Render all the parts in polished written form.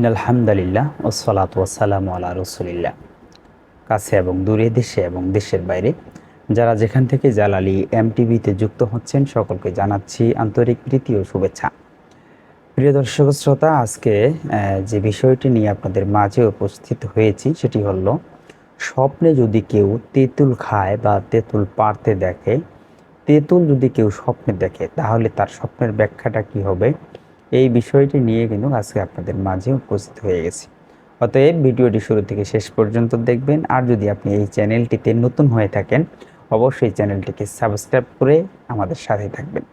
ইন্নাল হামদালিল্লাহ ওয়াসসালাতু ওয়াসসালামু আলা রাসূলিল্লাহ। কাছে এবং দূরে, দেশে এবং দেশের বাইরে যারা যেখান থেকে জালালি এমটিভিতে যুক্ত হচ্ছেন সকলকে জানাচ্ছি আন্তরিক প্রীতি ও শুভেচ্ছা। প্রিয় দর্শক শ্রোতা, আজকে যে বিষয়টি নিয়ে আপনাদের মাঝে উপস্থিত হয়েছি সেটি হলো, স্বপ্নে যদি কেউ তেঁতুল খায় বা তেঁতুল পাড়তে দেখে, তেঁতুল যদি কেউ স্বপ্নে দেখে তাহলে তার স্বপ্নের ব্যাখ্যাটা কি হবে, এই বিষয়টি নিয়ে কিন্তু আজকে আপনাদের মাঝে উপস্থিত হয়ে গেছি। অতএব ভিডিওটি শুরু থেকে শেষ পর্যন্ত দেখবেন। আর যদি আপনি এই চ্যানেলটিতে নতুন হয়ে থাকেন, অবশ্যই চ্যানেলটিকে সাবস্ক্রাইব করে আমাদের সাথে থাকবেন।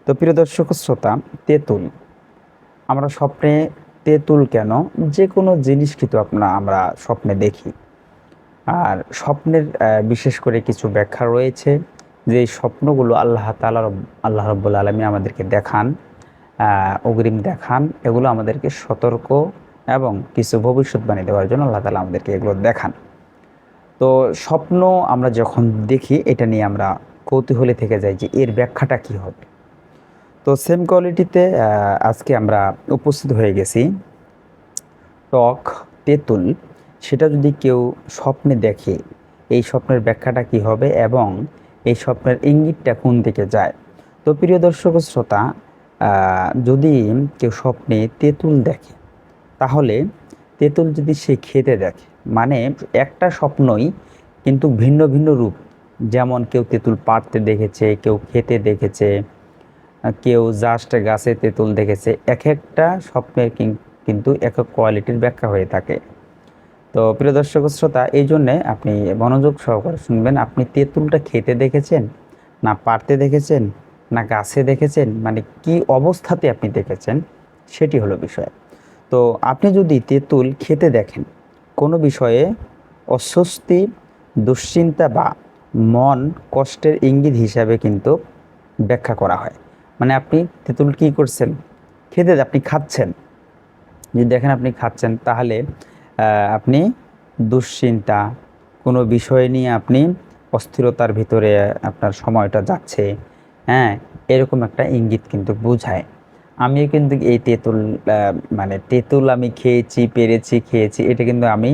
তো প্রিয় দর্শক শ্রোতা, তেঁতুল, আমরা স্বপ্নে তেঁতুল কেন, যে কোনো জিনিস কিন্তু আমরা স্বপ্নে দেখি। আর স্বপ্নের বিশেষ করে কিছু ব্যাখ্যা রয়েছে, যে স্বপ্নগুলো আল্লাহ রাব্বুল আলামিন আমাদেরকে দেখান, অগ্রিম দেখান, এগুলো আমাদেরকে সতর্ক এবং কিছু ভবিষ্যৎবাণী দেওয়ার জন্য আল্লাহ তাআলা আমাদেরকে এগুলো দেখান। তো স্বপ্ন আমরা যখন দেখি, এটা নিয়ে আমরা কৌতূহলী থেকে যাই যে এর ব্যাখ্যাটা কি হবে। তো সেম কোয়ালিটিতে আজকে আমরা উপস্থিত হয়ে গেছি। টক তেঁতুল, সেটা যদি কেউ স্বপ্নে দেখে, এই স্বপ্নের ব্যাখ্যাটা কি হবে এবং এই স্বপ্নের ইঙ্গিতটা কোন দিকে যায়। তো প্রিয় দর্শক শ্রোতা, যদি কেউ স্বপ্নে তেঁতুল দেখে, তাহলে তেঁতুল যদি সে খেতে দেখে, মানে একটা স্বপ্নই কিন্তু ভিন্ন ভিন্ন রূপ। যেমন কেউ তেঁতুল পাড়তে দেখেছে, কেউ খেতে দেখেছে, কেউ জাস্ট গাছে তেঁতুল দেখেছে। এক একটা স্বপ্নের কিন্তু এক এক কোয়ালিটির ব্যাখ্যা হয়ে থাকে। তো প্রিয় দর্শক শ্রোতা, এই জন্যে আপনি মনোযোগ সহকারে শুনবেন। আপনি তেঁতুলটা খেতে দেখেছেন, না পাড়তে দেখেছেন, না গাছে দেখেছেন, মানে কি অবস্থাতে আপনি দেখেছেন, সেটি হলো বিষয়। তো আপনি যদি তেঁতুল খেতে দেখেন, কোনো বিষয়ে অস্বস্তি, দুশ্চিন্তা বা মন কষ্টের ইঙ্গিত হিসাবে কিন্তু ব্যাখ্যা করা হয়। মানে আপনি তেঁতুল কী করছেন, আপনি খাচ্ছেন, যদি দেখেন আপনি খাচ্ছেন, তাহলে আপনি দুশ্চিন্তা, কোনো বিষয় নিয়ে আপনি অস্থিরতার ভিতরে আপনার সময়টা যাচ্ছে, হ্যাঁ, এরকম একটা ইঙ্গিত কিন্তু বোঝায়। আমিও কিন্তু এই তেঁতুল, মানে তেঁতুল আমি খেয়েছি, এটা কিন্তু আমি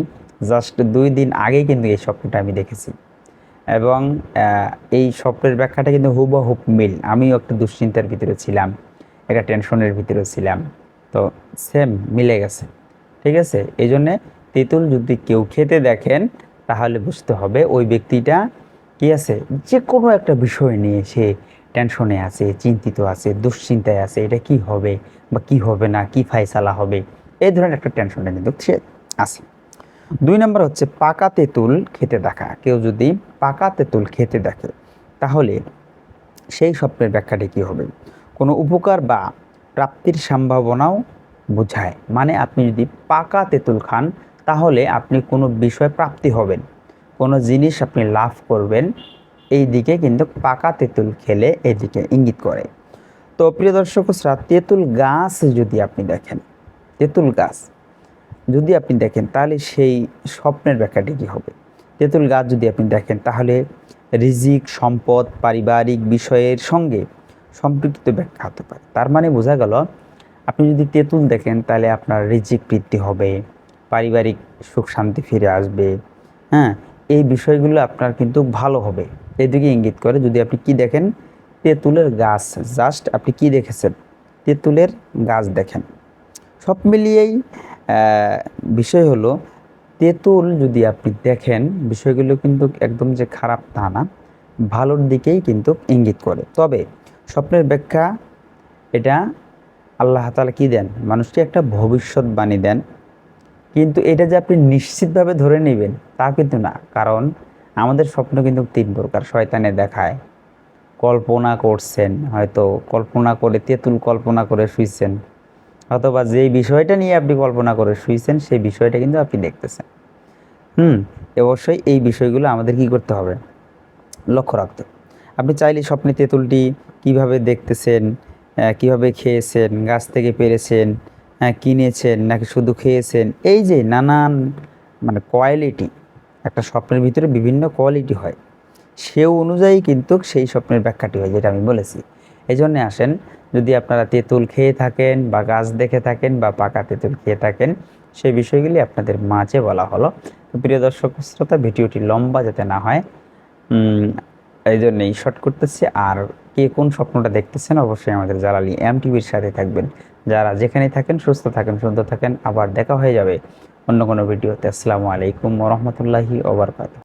জাস্ট 2 দিন আগে কিন্তু এই স্বপ্নটা আমি দেখেছি। এবং এই স্বপ্নের ব্যাখ্যাটা কিন্তু হুবহু মিল। আমিও একটা দুশ্চিন্তার ভিতরে ছিলাম, একটা টেনশনের ভিতরে ছিলাম, তো সেম মিলে গেছে। ঠিক আছে, এই জন্যে তেঁতুল যদি কেউ খেতে দেখেন, তাহলে বুঝতে হবে ওই ব্যক্তিটা কি আছে, যে কোনো একটা বিষয় নিয়ে সে টেনশনে আছে, চিন্তিত আছে, দুশ্চিন্তায় আছে, এটা কি হবে বা কি হবে না, কি ফায়সালা হবে, এই ধরনের একটা টেনশনে কিন্তু সে আছে। 2 নম্বর হচ্ছে পাকা তেঁতুল খেতে দেখা। কেউ যদি পাকা তেঁতুল খেতে দেখে, তাহলে সেই স্বপ্নের ব্যাখ্যাটি কী হবে, কোনো উপকার বা প্রাপ্তির সম্ভাবনাও বোঝায়। মানে আপনি যদি পাকা তেঁতুল খান, তাহলে আপনি কোনো বিষয় প্রাপ্তি হবেন, কোনো জিনিস আপনি লাভ করবেন, এই দিকে কিন্তু পাকা তেঁতুল খেলে এদিকে ইঙ্গিত করে। তো প্রিয় দর্শক শ্রোতা, তেঁতুল গাছ যদি আপনি দেখেন, তেঁতুল গাছ যদি আপনি দেখেন, তাহলে সেই স্বপ্নের ব্যাখ্যাটি কী হবে। তেঁতুল গাছ যদি আপনি দেখেন, তাহলে রিজিক, সম্পদ, পারিবারিক বিষয়ের সঙ্গে সম্পৃক্ত ব্যাখ্যা হতে পারে। তার মানে বোঝা গেল, আপনি যদি তেঁতুল দেখেন, তাহলে আপনার রিজিক বৃদ্ধি হবে, পারিবারিক সুখ শান্তি ফিরে আসবে, হ্যাঁ, এই বিষয়গুলো আপনার কিন্তু ভালো হবে, এদিকে ইঙ্গিত করে। যদি আপনি কি দেখেন, তেঁতুলের গাছ, জাস্ট আপনি কি দেখেছেন, তেঁতুলের গাছ দেখেন। সব মিলিয়েই বিষয় হলো, তেঁতুল যদি আপনি দেখেন, বিষয়গুলো কিন্তু একদম যে খারাপ তা না, ভালোর দিকেই কিন্তু ইঙ্গিত করে। তবে স্বপ্নের ব্যাখ্যা, এটা আল্লাহ তাআলা কি দেন, মানুষকে একটা ভবিষ্যৎবাণী দেন, কিন্তু এটা যে আপনি নিশ্চিতভাবে ধরে নেবেন তা কিন্তু না। কারণ আমাদের স্বপ্ন কিন্তু 3 প্রকার। শয়তানে দেখায়, কল্পনা করছেন, হয়তো কল্পনা করে তেঁতুল কল্পনা করে শুইছেন, অথবা যেই বিষয়টা নিয়ে আপনি কল্পনা করে শুইছেন সেই বিষয়টা কিন্তু আপনি দেখতেছেন। অবশ্যই এই বিষয়গুলো আমাদের কি করতে হবে, লক্ষ্য রাখতে। আপনি চাইলে স্বপ্নে তেঁতুলটি কিভাবে দেখতেছেন, কিভাবে খেয়েছেন, গাছ থেকে পেরেছেন, কিনেছেন নাকি শুধু খেয়েছেন, এই যে নানান মানে কোয়ালিটি, একটা স্বপ্নের ভিতরে বিভিন্ন কোয়ালিটি হয়, সে অনুযায়ী কিন্তু সেই স্বপ্নের ব্যাখ্যাটি হয়, যেটা আমি বলেছি। এই জন্যে আসেন, যদি আপনারা তেঁতুল খেয়ে থাকেন বা গাছ দেখে থাকেন বা পাকা তেঁতুল খেয়ে থাকেন, সেই বিষয়গুলি আপনাদের মাঝে বলা হলো। তো প্রিয় দর্শক শ্রোতা, ভিডিওটি লম্বা যাতে না হয় এই জন্যই শর্ট করতেছি। আর কে কোন স্বপ্নটা দেখতেছেন অবশ্যই আমাদের জালালি MTVর সাথে থাকবেন। যারা যেখানে থাকেন সুস্থ থাকেন, সুন্দর থাকেন। আবার দেখা হয়ে যাবে অন্য কোনো ভিডিওতে। আসসালামু আলাইকুম ওয়া রাহমাতুল্লাহি ওয়া বারাকাতুহু।